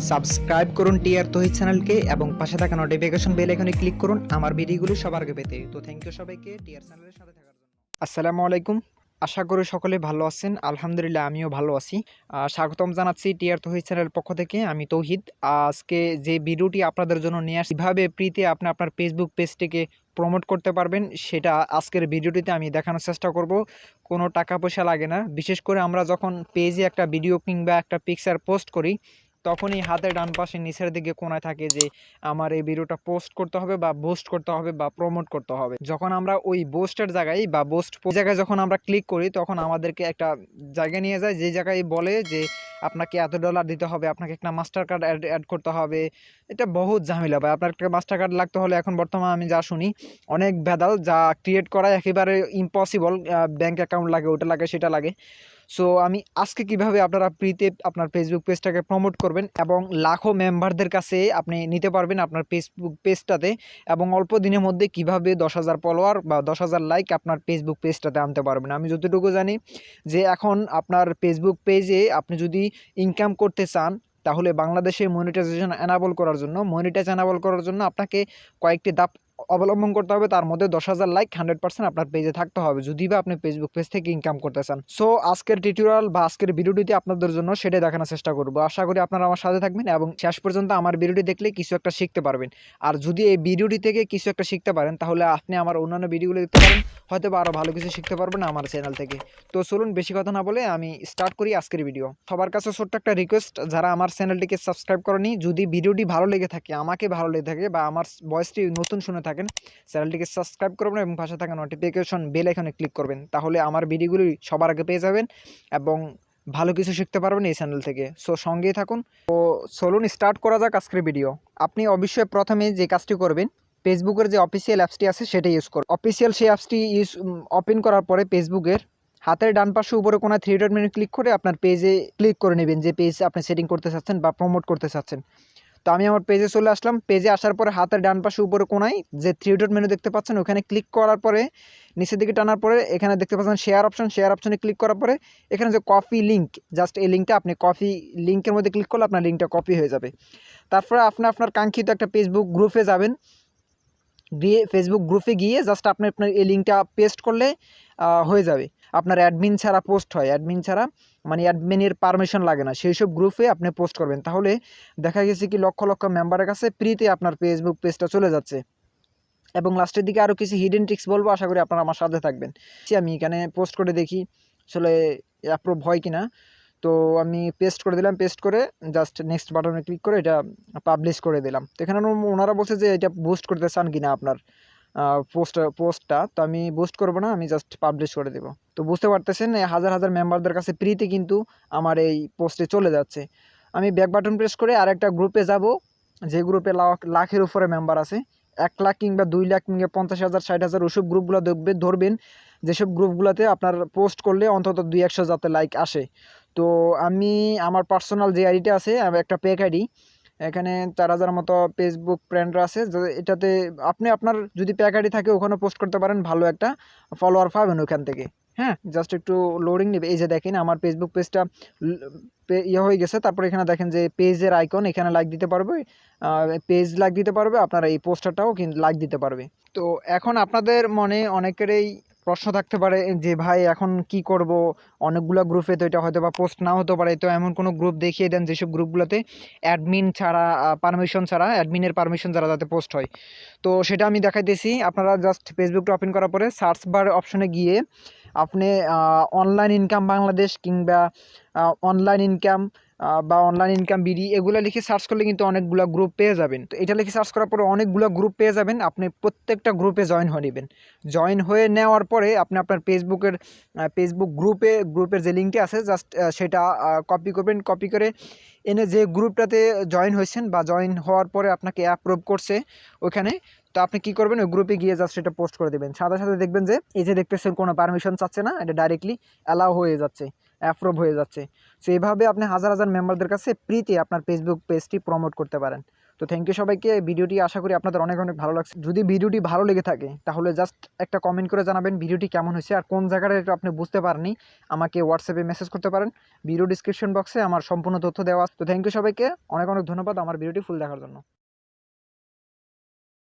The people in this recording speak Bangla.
সাবস্ক্রাইব করুন টিআর তহিদ চ্যানেলকে এবং পাশে থাকা নোটিফিকেশন বেল আইকনে ক্লিক করুন আমার ভিডিওগুলো সবার আগে পেতে। তো থ্যাংক ইউ সবাইকে টিআর চ্যানেলের সাথে থাকার জন্য। আসসালামু আলাইকুম, আশা করি সকলে ভালো আছেন। আলহামদুলিল্লাহ আমিও ভালো আছি। স্বাগতম জানাচ্ছি টিআর তহিদ চ্যানেলের পক্ষ থেকে। আমি তৌহিদ। আজকে যে ভিডিওটি আপনাদের জন্য নিয়ে আসি, কিভাবে ফ্রিতে আপনি আপনার ফেসবুক পেজটিকে প্রমোট করতে পারবেন, সেটা আজকের ভিডিওটিতে আমি দেখানোর চেষ্টা করব। কোনো টাকা পয়সা লাগে না। বিশেষ করে আমরা যখন পেজে একটা ভিডিও কিংবা একটা পিকচার পোস্ট করি, তখনই হাতের ডান পাশে নিচের দিকে কোণায় থাকে যে আমার এই ভিডিওটা পোস্ট করতে হবে বা বুস্ট করতে হবে বা প্রমোট করতে হবে। যখন আমরা ওই বুস্টের জায়গায় বা বুস্ট জায়গায় যখন আমরা ক্লিক করি, তখন আমাদেরকে একটা জায়গায় নিয়ে যায়, যে জায়গায় বলে যে আপনাকে এত ডলার দিতে হবে, আপনাকে একটা মাস্টার কার্ড অ্যাড করতে হবে। এটা বহুত ঝামেলা ভাই। আপনার একটা মাস্টার কার্ড লাগতে হলে এখন বর্তমানে আমি যা শুনি অনেক ভেজাল, যা ক্রিয়েট করা একেবারে ইম্পসিবল। ব্যাংক অ্যাকাউন্ট লাগে, ওটা লাগে, সেটা লাগে। সো আমি আজকে কিভাবে আপনারা ফ্রিতে আপনার ফেসবুক পেজটাকে প্রমোট করবেন এবং লাখো মেম্বারদের কাছে আপনি নিতে পারবেন আপনার ফেসবুক পেজটাতে, এবং অল্প দিনের মধ্যে কিভাবে 10,000 ফলোয়ার বা 10,000 লাইক আপনার ফেসবুক পেজটাতে আনতে পারবেন। আমি যতটুকু জানি যে এখন আপনার ফেসবুক পেজে আপনি যদি ইনকাম করতে চান, তাহলে বাংলাদেশে মনিটাইজেশন এনাবল করার জন্য আপনাকে কয়েকটি ধাপ অবলম্বন করতে হবে। তার মধ্যে 10,000 লাইক 100% আপনার পেজে থাকতে হবে, যদি বা আপনি ফেসবুক পেজ থেকে ইনকাম করতে চান। সো আজকের টিউটোরিয়াল বা আজকের ভিডিওটিতে আপনাদের জন্য সেটাই দেখানোর চেষ্টা করব। আশা করি আপনারা আমার সাথে থাকবেন এবং শেষ পর্যন্ত আমার ভিডিওটি দেখলে কিছু একটা শিখতে পারবেন। আর যদি এই ভিডিওটি থেকে কিছু একটা শিখতে পারেন, তাহলে আপনি আমার অন্যান্য ভিডিওগুলো দেখতে পারেন, হয়তো বা আরও ভালো কিছু শিখতে পারবেন আমার চ্যানেল থেকে। তো চলুন বেশি কথা না বলে আমি স্টার্ট করি আজকের ভিডিও। সবার কাছে ছোট্ট একটা রিকোয়েস্ট, যারা আমার চ্যানেলটিকে সাবস্ক্রাইব করেনি, যদি ভিডিওটি ভালো লেগে থাকে, আমাকে ভালো লেগে থাকে বা আমার ভয়েসটি নতুন শুনে থাকেন, চ্যানেলটিকে সাবস্ক্রাইব করবেন এবং পাশে থাকা নোটিফিকেশন বেল আইকনে ক্লিক করবেন। তাহলে আমার ভিডিওগুলি সবার আগে পেয়ে যাবেন এবং ভালো কিছু শিখতে পারবেন এই চ্যানেল থেকে। সো সঙ্গেই থাকুন। তো চলুন স্টার্ট করা যাক আজকের ভিডিও। আপনি অবশ্যই প্রথমে যে কাজটি করবেন, ফেসবুকের যে অফিসিয়াল অ্যাপসটি আছে সেটাই ইউজ করুন। অফিসিয়াল সেই অ্যাপসটি ওপেন করার পরে ফেসবুকের হাতের ডান পাশে উপরে কোনো 3 ডট মেনু ক্লিক করে আপনার পেজে ক্লিক করে নেবেন, যে পেজ আপনি সেটিং করতে চাচ্ছেন বা প্রমোট করতে চাচ্ছেন। তো আমি আমার পেজে চলে আসলাম। পেজে আসার পরে হাতের ডান পাশে উপরে কোনায় যে 3 ডট মেনু দেখতে পাচ্ছেন, ওখানে ক্লিক করার পরে নিচের দিকে টানার পরে এখানে দেখতে পাচ্ছেন শেয়ার অপশনে ক্লিক করার পরে এখানে যে কপি লিঙ্ক, জাস্ট এই লিঙ্কটা আপনি কপি লিঙ্কের মধ্যে ক্লিক করলে আপনার লিঙ্কটা কপি হয়ে যাবে। তারপরে আপনি আপনার কাঙ্ক্ষিত একটা ফেসবুক গ্রুপে যাবেন। গিয়ে ফেসবুক গ্রুপে গিয়ে জাস্ট আপনি আপনার এই লিঙ্কটা পেস্ট করলে হয়ে যাবে। আপনার অ্যাডমিন ছাড়া পোস্ট হয়, অ্যাডমিন ছাড়া মানে অ্যাডমিনের পারমিশন লাগে না, সেই সব গ্রুপে আপনি পোস্ট করবেন। তাহলে দেখা গেছে কি লক্ষ লক্ষ মেম্বারের কাছে ফ্রিতে আপনার ফেসবুক পেজটা চলে যাচ্ছে। এবং লাস্টের দিকে আরও কিছু হিডেন ট্রিক্স বলবো, আশা করি আপনারা আমার সাথে থাকবেন। আমি এখানে পোস্ট করে দেখি আসলে অ্যাপ্রুভ হয় কিনা। তো আমি পেস্ট করে দিলাম, পেস্ট করে জাস্ট নেক্সট বাটনে ক্লিক করে এটা পাবলিশ করে দিলাম। তো এখানে ওনারা বলছে যে এটা বুস্ট করতে চান কিনা আপনার পোস্টটা। তো আমি বুস্ট করব না, আমি জাস্ট পাবলিশ করে দেব। তো বুঝতে পারতেছেন হাজার হাজার মেম্বারদের কাছে ফ্রিতে কিন্তু আমার এই পোস্টে চলে যাচ্ছে। আমি ব্যাক বাটন প্রেস করে আরেকটা গ্রুপে যাব, যে গ্রুপে লাখের উপরে মেম্বার আছে। 1 লাখ কিংবা 2 লাখ কিংবা 50,000 60,000 ওসব গ্রুপগুলো ধরবেন, যেসব গ্রুপগুলোতে আপনার পোস্ট করলে অন্তত 200 যাতে লাইক আসে। তো আমি আমার পার্সোনাল যে আইডিটা আছে, একটা পেক আইডি, এখানে 4,000 মতো ফেসবুক ফ্রেন্ডরা আছে, এটাতে আপনি আপনার যদি প্যাক আইডি থাকে ওখানে পোস্ট করতে পারেন, ভালো একটা ফলোয়ার পাবেন ওখান থেকে। হ্যাঁ, জাস্ট একটু লোডিং নেবে। এই যে দেখেন আমার ফেসবুক পেজটা ইয়ে হয়ে গেছে। তারপর এখানে দেখেন যে পেজের আইকন, এখানে লাইক দিতে পারবে, পেজ লাইক দিতে পারবে, আপনার এই পোস্টারটাও কিন্তু লাইক দিতে পারবে। তো এখন আপনাদের মনে অনেকেরই প্রশ্ন থাকতে পারে যে ভাই এখন কি করব, অনেকগুলো গ্রুপে তো এটা হয়তো বা পোস্ট নাও হতে পারে। তো এমন কোনো গ্রুপ দেখিয়ে দেন যেসব গ্রুপগুলোতে অ্যাডমিনের পারমিশন ছাড়া যাতে পোস্ট হয়। তো সেটা আমি দেখাইতেছি। আপনারা জাস্ট ফেসবুকটা ওপেন করার পরে সার্চ বার অপশনে গিয়ে আপনি অনলাইন ইনকাম বাংলাদেশ কিংবা অনলাইন ইনকাম বা অনলাইন ইনকাম বিডি এগুলো লিখে সার্চ করলে কিন্তু অনেকগুলো গ্রুপ পেয়ে যাবেন। তো এটা লিখে সার্চ করার পরে অনেকগুলো গ্রুপ পেয়ে যাবেন। আপনি প্রত্যেকটা গ্রুপে জয়েন হয়ে নেবেন। জয়েন হয়ে নেওয়ার পরে আপনি আপনার ফেসবুক গ্রুপের যে লিঙ্কটি আছে জাস্ট সেটা কপি করবেন। কপি করে এনে যে গ্রুপটাতে জয়েন হয়েছেন বা জয়েন হওয়ার পরে আপনাকে অ্যাপ্রুভ করছে ওখানে, তো আপনি কি করবেন, ওই গ্রুপে গিয়ে জাস্ট এটা পোস্ট করে দেবেন। সাথে সাথে দেখবেন যে এই যে দেখতেছেন কোনো পারমিশন চাচ্ছে না, এটা ডাইরেক্টলি অ্যালাউ হয়ে যাচ্ছে, অ্যাপ্রুভ হয়ে যাচ্ছে। সো এইভাবে আপনি হাজার হাজার মেম্বারদের কাছে ফ্রিতে আপনার ফেসবুক পেজটি প্রমোট করতে পারেন। তো থ্যাংক ইউ সবাইকে। ভিডিওটি আশা করি আপনাদের অনেক অনেক ভালো লাগছে। যদি ভিডিওটি ভালো লেগে থাকে তাহলে জাস্ট একটা কমেন্ট করে জানাবেন ভিডিওটি কেমন হয়েছে, আর কোন জায়গাটা একটু আপনি বুঝতে পারেননি আমাকে হোয়াটসঅ্যাপে মেসেজ করতে পারেন। ভিডিও ডিসক্রিপশন বক্সে আমার সম্পূর্ণ তথ্য দেওয়া আছে। তো থ্যাংক ইউ সবাইকে, অনেক অনেক ধন্যবাদ আমার ভিডিওটি ফুল দেখার জন্য।